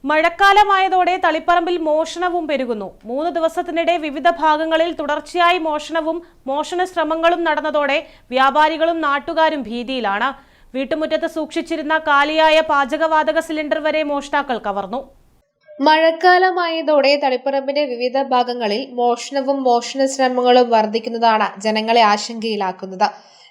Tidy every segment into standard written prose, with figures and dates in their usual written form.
മഴക്കാലമായതോടെ തളിപ്പറമ്പിൽ മോഷണവും പെരുകുന്നു. 3 ദിവസത്തിനിടെ വിവിധ ഭാഗങ്ങളിൽ തുടർച്ചയായി മോഷണവും മോഷണ ശ്രമങ്ങളും നടന്നതോടെ വ്യാപാരികളും നാട്ടുകാരും ഭീതിയിലാണ്. വീട്ടുമുറ്റത്ത് സൂക്ഷിച്ചിരുന്ന കാലിയായ പാചകവാതക സിലിണ്ടർ വരെ മോഷ്ടാക്കൾ കവർന്നു. മഴക്കാലമായതോടെ തളിപ്പറമ്പിന്റെ വിവിധ ഭാഗങ്ങളിൽ മോഷണവും മോഷണ ശ്രമങ്ങളും വർദ്ധിക്കുന്നതാണ് ജനങ്ങളെ ആശങ്കയിലാക്കുന്നത്.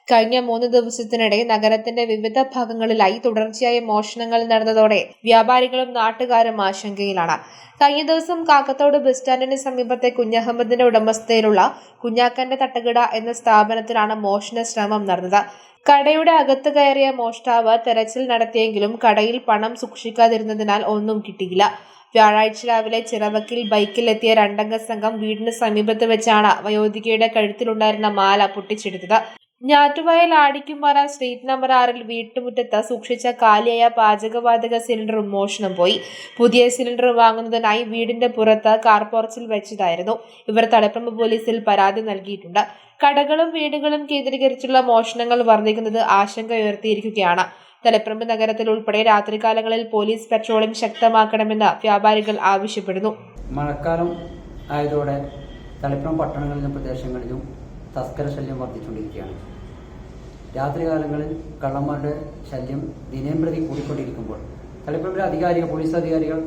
കഴിഞ്ഞ 3 ദിവസത്തിനിടെ നഗരത്തിന്റെ വിവിധ ഭാഗങ്ങളിലായി തുടർച്ചയായ മോഷണങ്ങൾ നടന്നതോടെ വ്യാപാരികളും നാട്ടുകാരും ആശങ്കയിലാണ്. കഴിഞ്ഞ ദിവസം കാക്കത്തോട് ബസ് സ്റ്റാൻഡിന് സമീപത്തെ കുഞ്ഞഹമ്മദിന്റെ ഉടമസ്ഥതയിലുള്ള കുഞ്ഞാക്കന്റെ തട്ടുകട എന്ന സ്ഥാപനത്തിലാണ് മോഷണ ശ്രമം നടന്നത്. കടയുടെ അകത്ത് കയറിയ മോഷ്ടാവ് തെരച്ചിൽ നടത്തിയെങ്കിലും കടയിൽ പണം സൂക്ഷിക്കാതിരുന്നതിനാൽ ഒന്നും കിട്ടിയില്ല. വ്യാഴാഴ്ച രാവിലെ ചിറവക്കിൽ ബൈക്കിൽ എത്തിയ 2 അംഗ സംഘം വീടിന് സമീപത്ത് വെച്ചാണ് വയോധികയുടെ കഴുത്തിലുണ്ടായിരുന്ന മാല പൊട്ടിച്ചെടുത്തത്. ഞാറ്റുവയൽ ആടിക്കുംപാറ സ്ട്രീറ്റ് നമ്പർ 6 വീട്ടുമുറ്റത്ത് സൂക്ഷിച്ച കാലിയായ പാചകവാതക സിലിണ്ടറും മോഷണം പോയി. പുതിയ സിലിണ്ടർ വാങ്ങുന്നതിനായി വീടിന്റെ പുറത്ത് കാർപോർച്ചിൽ വെച്ചതായിരുന്നു. ഇവർ തളിപ്പറമ്പ് പോലീസിൽ പരാതി നൽകിയിട്ടുണ്ട്. കടകളും വീടുകളും കേന്ദ്രീകരിച്ചുള്ള മോഷണങ്ങൾ വർദ്ധിക്കുന്നത് ആശങ്ക ഉയർത്തിയിരിക്കുകയാണ്. തളിപ്പറമ്പ് നഗരത്തിൽ ഉൾപ്പെടെ രാത്രികാലങ്ങളിൽ പോലീസ് പെട്രോളിംഗ് ശക്തമാക്കണമെന്ന് വ്യാപാരികൾ ആവശ്യപ്പെടുന്നു. മഴക്കാലം ആയതോടെ തളിപ്പറമ്പ് പട്ടണങ്ങളിലും പ്രദേശങ്ങളിലും തസ്കര ശല്യം വർദ്ധിച്ചുകൊണ്ടിരിക്കുകയാണ്. രാത്രികാലങ്ങളിൽ കള്ളന്മാരുടെ ശല്യം ദിനം പ്രതി കൂടിക്കൊണ്ടിരിക്കുമ്പോൾ തളിപ്പറമ്പിലെ പോലീസ് അധികാരികൾ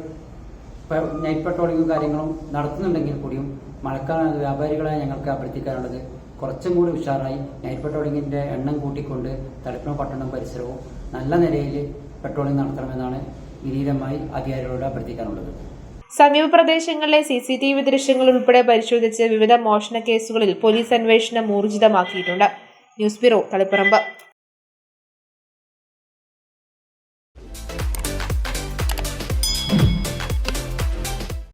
നൈറ്റ് പെട്രോളിങ്ങും കാര്യങ്ങളും നടത്തുന്നുണ്ടെങ്കിൽ കൂടിയും മഴക്കാലം വ്യാപാരികളായ ഞങ്ങൾക്ക് അഭ്യർത്ഥിക്കാനുള്ളത് കുറച്ചും കൂടി ഉഷാറായി നൈറ്റ് പെട്രോളിങ്ങിന്റെ എണ്ണം കൂട്ടിക്കൊണ്ട് തളിപ്പറമ്പ് പട്ടണം പരിസരവും നല്ല നിലയിൽ പെട്രോളിംഗ് നടത്തണമെന്നാണ് വിനീതമായി അധികാരികളോട് അഭ്യർത്ഥിക്കാനുള്ളത്. സമീപ പ്രദേശങ്ങളിലെ CCTV ദൃശ്യങ്ങൾ ഉൾപ്പെടെ പരിശോധിച്ച് വിവിധ മോഷണ കേസുകളിൽ പോലീസ് അന്വേഷണം ഊർജിതമാക്കിയിട്ടുണ്ട്. News bureau, Taliparamba.